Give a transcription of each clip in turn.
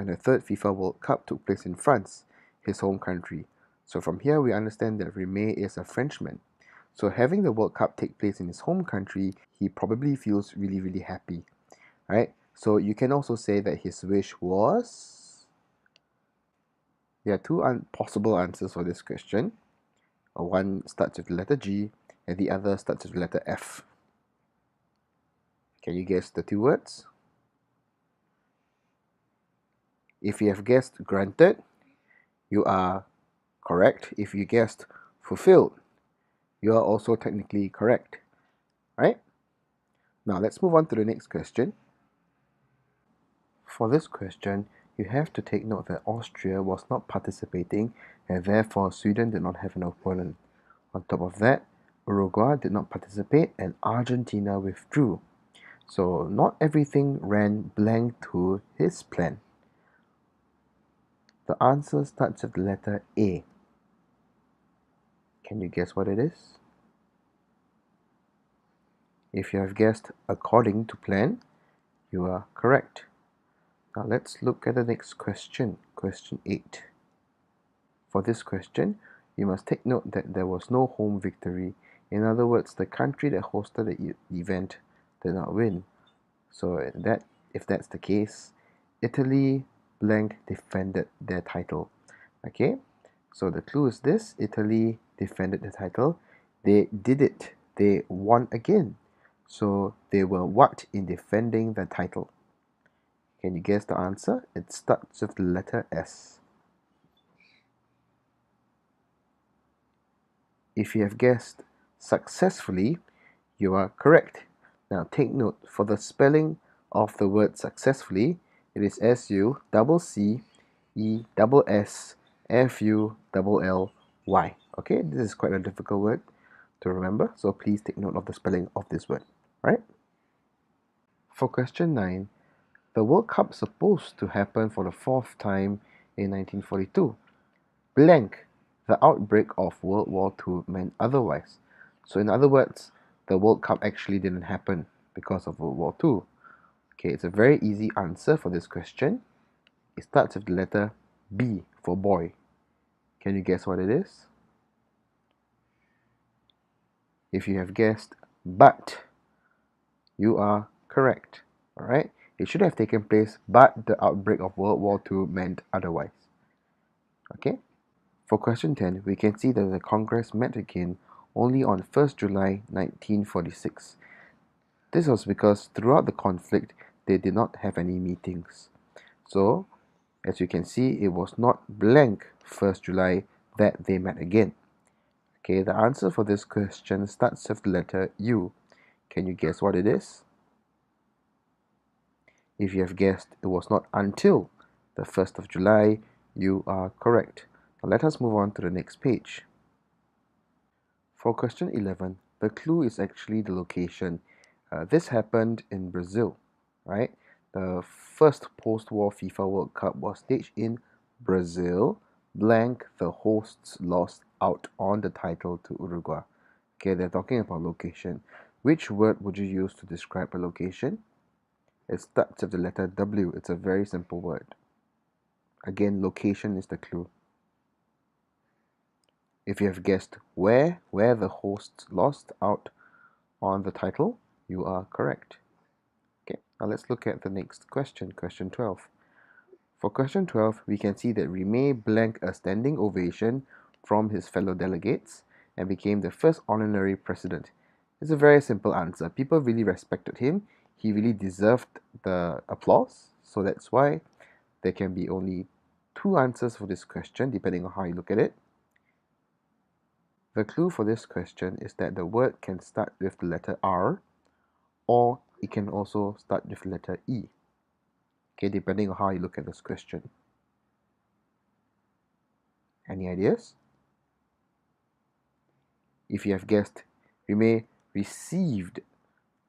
when the third FIFA World Cup took place in France, his home country. So from here we understand that Remy is a Frenchman. So having the World Cup take place in his home country, he probably feels really happy, right? So you can also say that his wish was... There are two possible answers for this question. One starts with the letter G and the other starts with the letter F. Can you guess the two words? If you have guessed granted, you are correct. If you guessed fulfilled, you are also technically correct, right? Now let's move on to the next question. For this question, you have to take note that Austria was not participating and therefore Sweden did not have an opponent. On top of that, Uruguay did not participate and Argentina withdrew. So not everything ran blank to his plan. The answer starts with the letter A. Can you guess what it is? If you have guessed according to plan, you are correct. Now let's look at the next question, question 8. For this question, you must take note that there was no home victory. In other words, the country that hosted the event did not win. So if that's the case, Italy blank defended their title. Okay, so the clue is this: Italy defended the title. They did it. They won again. So they were what in defending the title? Can you guess the answer? It starts with the letter S. If you have guessed successfully, you are correct. Now take note, for the spelling of the word successfully, it is SUCCESSFULLY. Okay, this is quite a difficult word to remember, so please take note of the spelling of this word, right? For question 9, the World Cup supposed to happen for the 4th time in 1942. Blank, the outbreak of World War II meant otherwise. So in other words, the World Cup actually didn't happen because of World War II. Okay, it's a very easy answer for this question. It starts with the letter B for boy. Can you guess what it is? If you have guessed but, you are correct. Alright? It should have taken place, but the outbreak of World War II meant otherwise. Okay? For question 10, we can see that the Congress met again only on 1st July 1946. This was because throughout the conflict, they did not have any meetings. So, as you can see, it was not blank 1st July that they met again. Okay, the answer for this question starts with the letter U. Can you guess what it is? If you have guessed it was not until the 1st of July, you are correct. Now let us move on to the next page. For question 11, the clue is actually the location. This happened in Brazil, right? The first post-war FIFA World Cup was staged in Brazil. Blank, the hosts lost out on the title to Uruguay. Okay, they're talking about location. Which word would you use to describe a location? It starts with the letter W. It's a very simple word. Again, location is the clue. If you have guessed where the hosts lost out on the title, you are correct. Okay, now let's look at the next question, question 12. For question 12, we can see that Remy blank a standing ovation from his fellow delegates and became the first honorary president. It's a very simple answer. People really respected him. He really deserved the applause. So that's why there can be only two answers for this question, depending on how you look at it. The clue for this question is that the word can start with the letter R, or it can also start with the letter E. Okay, depending on how you look at this question. Any ideas? If you have guessed Remy received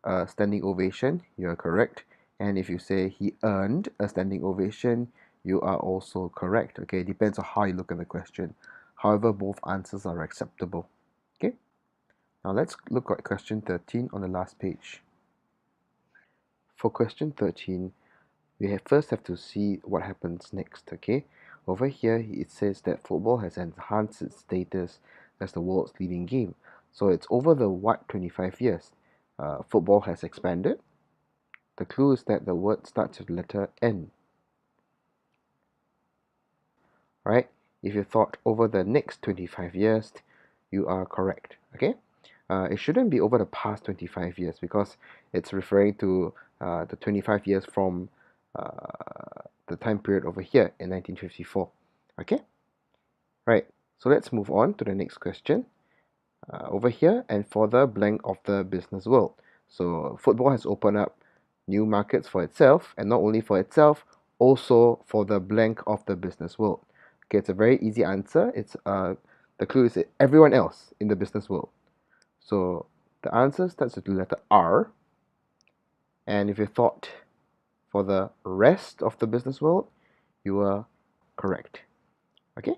a standing ovation, you are correct. And if you say he earned a standing ovation, you are also correct. Okay, it depends on how you look at the question. However, both answers are acceptable. Okay, now let's look at question 13 on the last page. For question 13, first have to see what happens next, okay? Over here, it says that football has enhanced its status as the world's leading game. So it's over the what 25 years. Football has expanded. The clue is that the word starts with the letter N, right? If you thought over the next 25 years, you are correct, okay? It shouldn't be over the past 25 years because it's referring to the 25 years from the time period over here in 1954, okay? Right, so let's move on to the next question. Over here, and for the blank of the business world. So football has opened up new markets for itself, and not only for itself, also for the blank of the business world. Okay, it's a very easy answer. It's the clue is everyone else in the business world. So the answer starts with the letter R. And if you thought for the rest of the business world, you are correct. Okay?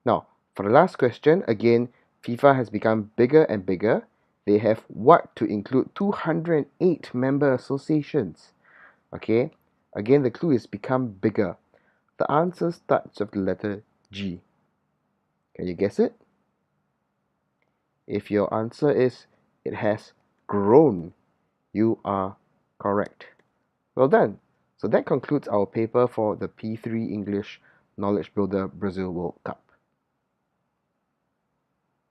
Now, for the last question, again, FIFA has become bigger and bigger. They have what to include 208 member associations. Okay? Again, the clue is become bigger. The answer starts with the letter G. Can you guess it? If your answer is it has grown, you are correct. Well done. So that concludes our paper for the P3 English Knowledge Builder Brazil World Cup.